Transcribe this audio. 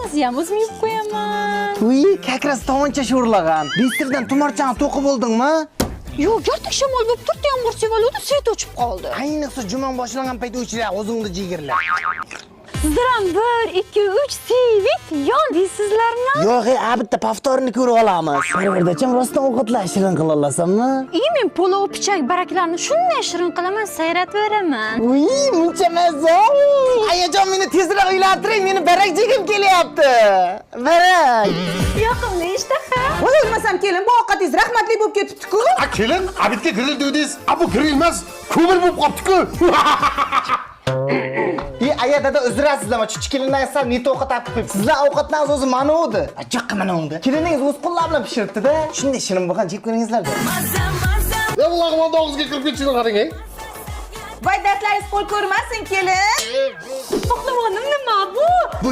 Ovqatni ham o'zim yeb qo'yaman. Uy, kakras tovoncha sho'rlagan. Bistirdan tumarchani to'qib oldingmi? Yo'q, jartak shamol bo'lib turdi, yomg'ir sevaluvdi, svet o'chib qoldi. Ayniqsa jumon boshlagan payt o'chira, o'zingni jigirla. Sizlar ham 1, 2, 3 svet yon deysizlarmi? Yo'q, bitta paftorini ko'rib olamiz. Parvardacham rostdan ovqatlar shirin qila olasanmi? Men polov pichak baraklarni shunday shirin qilaman, sayrataveraman. Uy, muncha mazza. Ayajon meni tezroq uylantiring, meni barak jegim kelyapti. Barak. Yoqimli ishtaha. Voy o'lmasam kelin, bu ovqatingiz rahmatli bo'lib ketibdi-ku. Kelin, abitga grill dedingiz. Bu grill emas, ko'mir bo'lib qolibdi-ku. Aya dada uzrasizlarmi? Chuchi kelindan asal neta ovqat olib qo'yib. Sizlar ovqatlarningiz o'zi mana edi. Ajoqqa mana unda. Keliningiz o'z qo'llari bilan pishiribdi-da. Shunday shirin bo'lgan jeb ko'ringizlar-da. Allohim og'izga kirib ketishini qarang, ey. Voy dardlaringiz qo'l ko'rmasin kelin. Xohlamadim nima bu? Bu